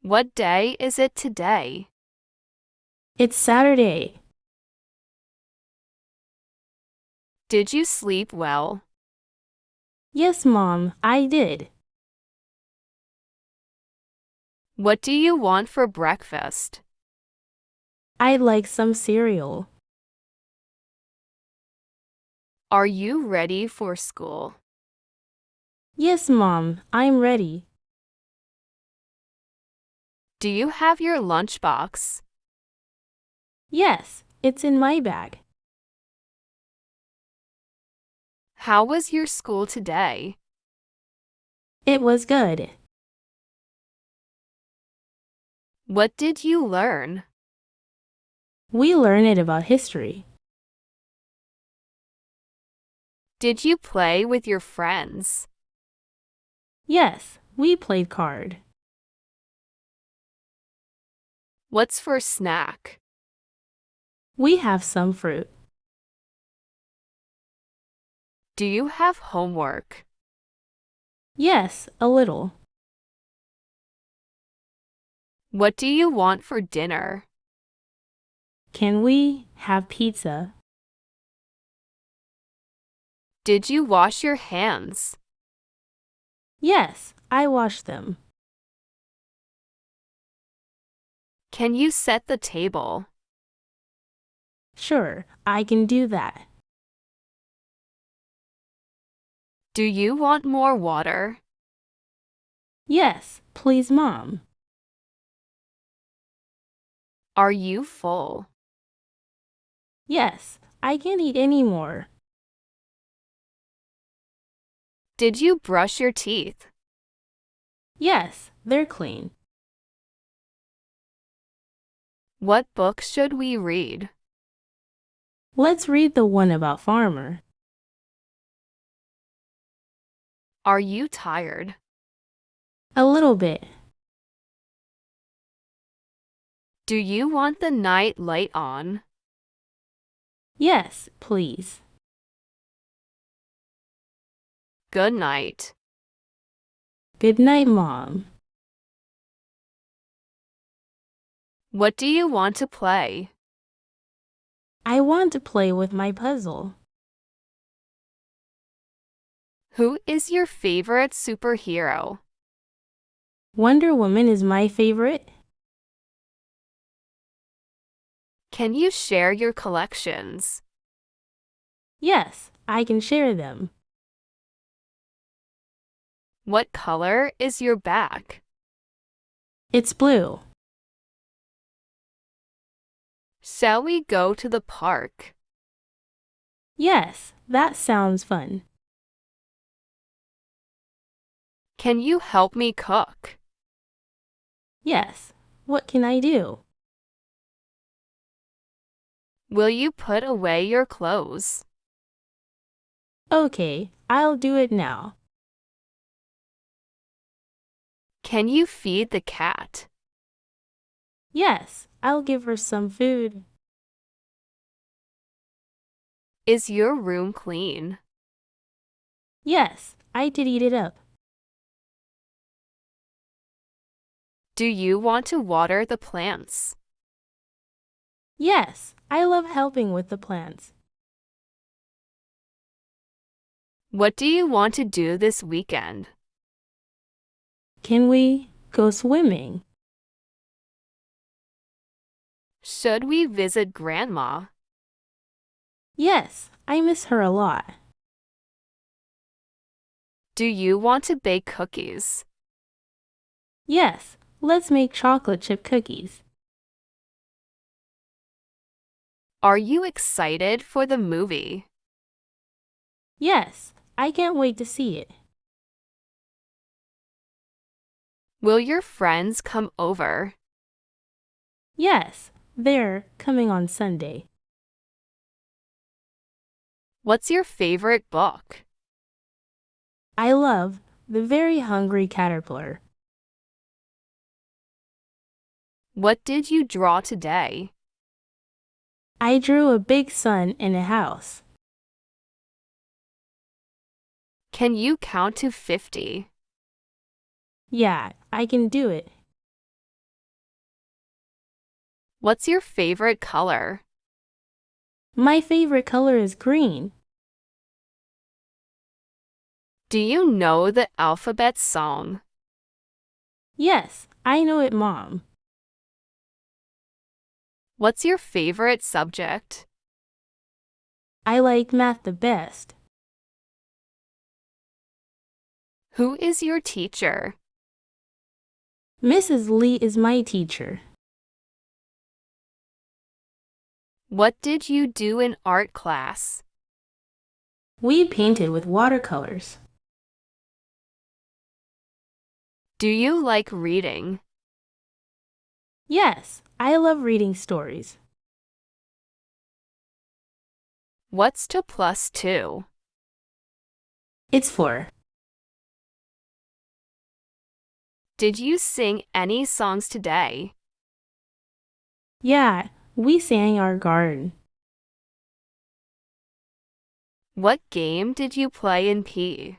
What day is it today? It's Saturday. Did you sleep well? Yes, Mom, I did. What do you want for breakfast? I'd like some cereal. Are you ready for school? Yes, Mom, I'm ready. Do you have your lunchbox? Yes, it's in my bag. How was your school today? It was good. What did you learn? We learned it about history. Did you play with your friends? Yes, we played card. What's for snack? We have some fruit. Do you have homework? Yes, a little. What do you want for dinner? Can we have pizza? Did you wash your hands? Yes, I washed them. Can you set the table? Sure, I can do that. Do you want more water? Yes, please, Mom. Are you full? Yes, I can't eat any more. Did you brush your teeth? Yes, they're clean. What book should we read? Let's read the one about Farmer. Are you tired? A little bit. Do you want the night light on? Yes, please. Good night. Good night, Mom. What do you want to play? I want to play with my puzzle. Who is your favorite superhero? Wonder Woman is my favorite. Can you share your collections? Yes, I can share them. What color is your bag? It's blue. Shall we go to the park? Yes, that sounds fun. Can you help me cook? Yes, what can I do? Will you put away your clothes? Okay, I'll do it now. Can you feed the cat? Yes, I'll give her some food. Is your room clean? Yes, I did eat it up. Do you want to water the plants? Yes, I love helping with the plants. What do you want to do this weekend? Can we go swimming? Should we visit Grandma? Yes, I miss her a lot. Do you want to bake cookies? Yes, let's make chocolate chip cookies. Are you excited for the movie? Yes, I can't wait to see it. Will your friends come over? Yes, they're coming on Sunday. What's your favorite book? I love The Very Hungry Caterpillar. What did you draw today? I drew a big sun in a house. Can you count to 50? Yeah, I can do it. What's your favorite color? My favorite color is green. Do you know the alphabet song? Yes, I know it, Mom. What's your favorite subject? I like math the best. Who is your teacher? Mrs. Lee is my teacher. What did you do in art class? We painted with watercolors. Do you like reading? Yes, I love reading stories. What's 2 plus 2? It's 4. Did you sing any songs today? Yeah, we sang our garden. What game did you play in P?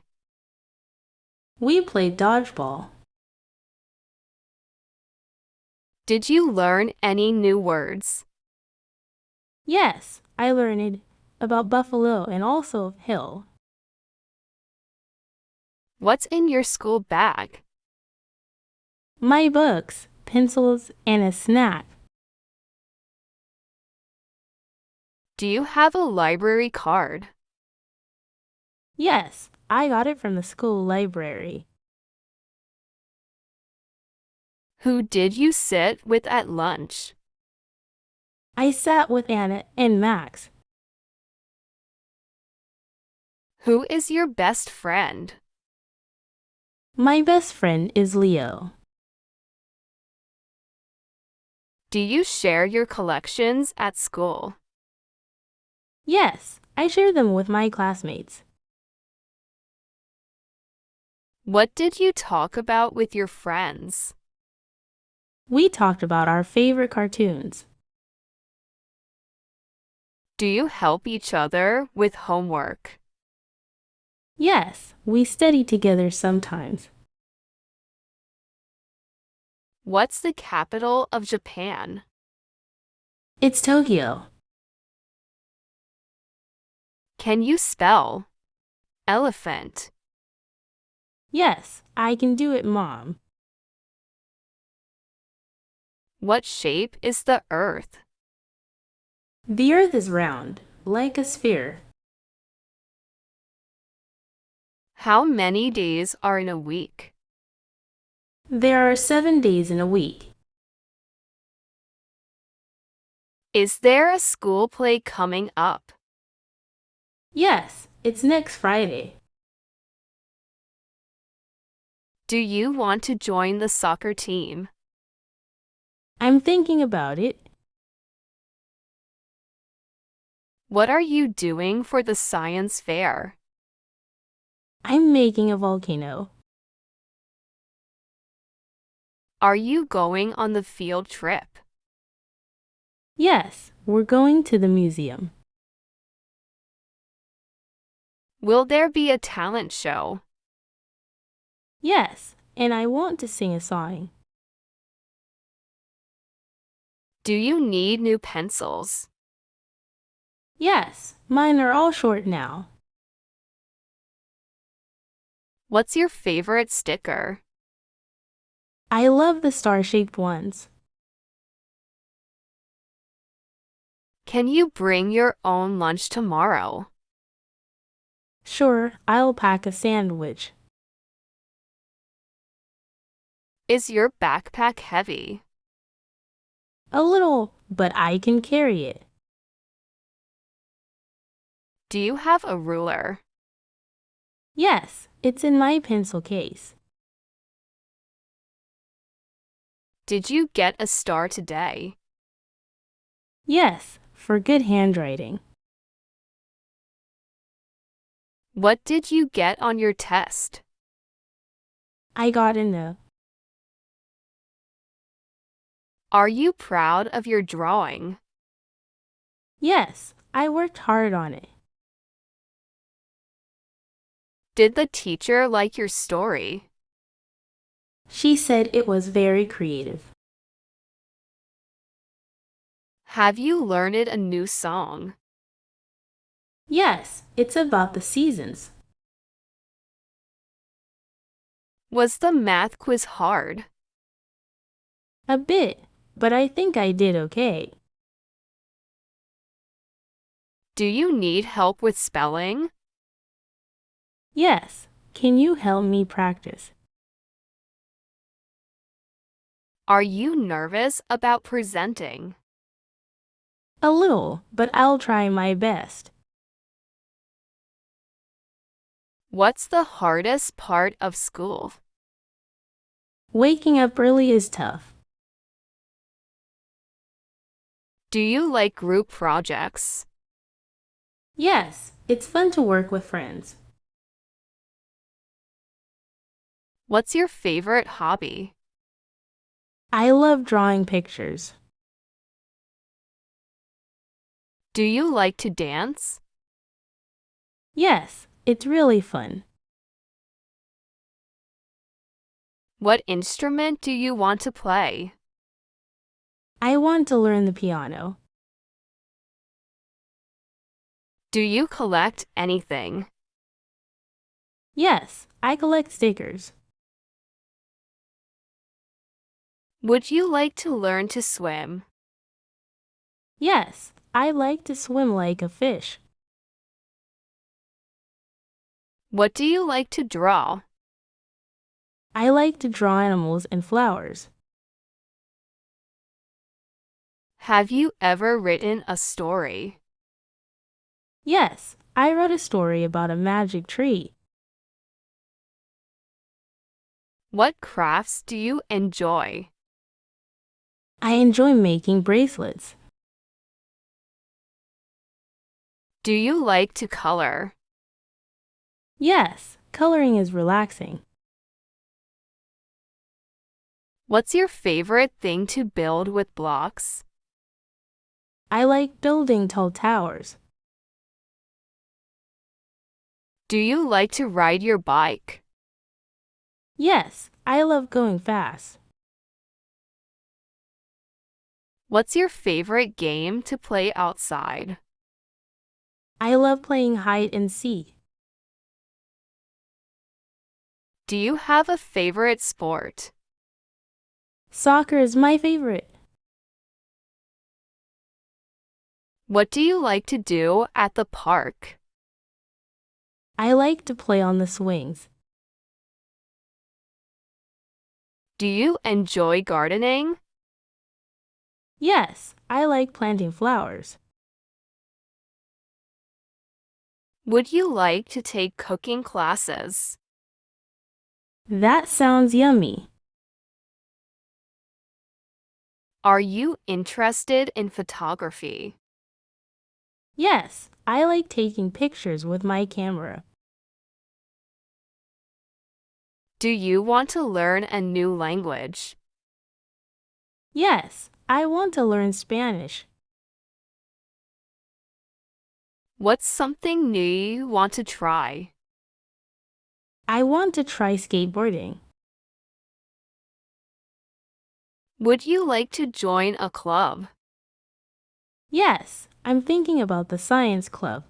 We played dodgeball. Did you learn any new words? Yes, I learned about buffalo and also hill. What's in your school bag? My books, pencils, and a snack. Do you have a library card? Yes, I got it from the school library. Who did you sit with at lunch? I sat with Anna and Max. Who is your best friend? My best friend is Leo. Do you share your collections at school? Yes, I share them with my classmates. What did you talk about with your friends? We talked about our favorite cartoons. Do you help each other with homework? Yes, we study together sometimes. What's the capital of Japan? It's Tokyo. Can you spell elephant? Yes, I can do it, Mom. What shape is the earth? The Earth is round, like a sphere. How many days are in a week? There are 7 days in a week. Is there a school play coming up? Yes, it's next Friday. Do you want to join the soccer team? I'm thinking about it. What are you doing for the science fair? I'm making a volcano. Are you going on the field trip? Yes, we're going to the museum. Will there be a talent show? Yes, and I want to sing a song. Do you need new pencils? Yes, mine are all short now. What's your favorite sticker? I love the star-shaped ones. Can you bring your own lunch tomorrow? Sure, I'll pack a sandwich. Is your backpack heavy? A little, but I can carry it. Do you have a ruler? Yes, it's in my pencil case. Did you get a star today? Yes, for good handwriting. What did you get on your test? I got in a. Are you proud of your drawing? Yes, I worked hard on it. Did the teacher like your story? She said it was very creative. Have you learned a new song? Yes, it's about the seasons. Was the math quiz hard? A bit, but I think I did okay. Do you need help with spelling? Yes, can you help me practice? Are you nervous about presenting? A little, but I'll try my best. What's the hardest part of school? Waking up early is tough. Do you like group projects? Yes, it's fun to work with friends. What's your favorite hobby? I love drawing pictures. Do you like to dance? Yes, it's really fun. What instrument do you want to play? I want to learn the piano. Do you collect anything? Yes, I collect stickers. Would you like to learn to swim? Yes, I like to swim like a fish. What do you like to draw? I like to draw animals and flowers. Have you ever written a story? Yes, I wrote a story about a magic tree. What crafts do you enjoy? I enjoy making bracelets. Do you like to color? Yes, coloring is relaxing. What's your favorite thing to build with blocks? I like building tall towers. Do you like to ride your bike? Yes, I love going fast. What's your favorite game to play outside? I love playing hide and seek. Do you have a favorite sport? Soccer is my favorite. What do you like to do at the park? I like to play on the swings. Do you enjoy gardening? Yes, I like planting flowers. Would you like to take cooking classes? That sounds yummy. Are you interested in photography? Yes, I like taking pictures with my camera. Do you want to learn a new language? Yes, I want to learn Spanish. What's something new you want to try? I want to try skateboarding. Would you like to join a club? Yes, I'm thinking about the science club.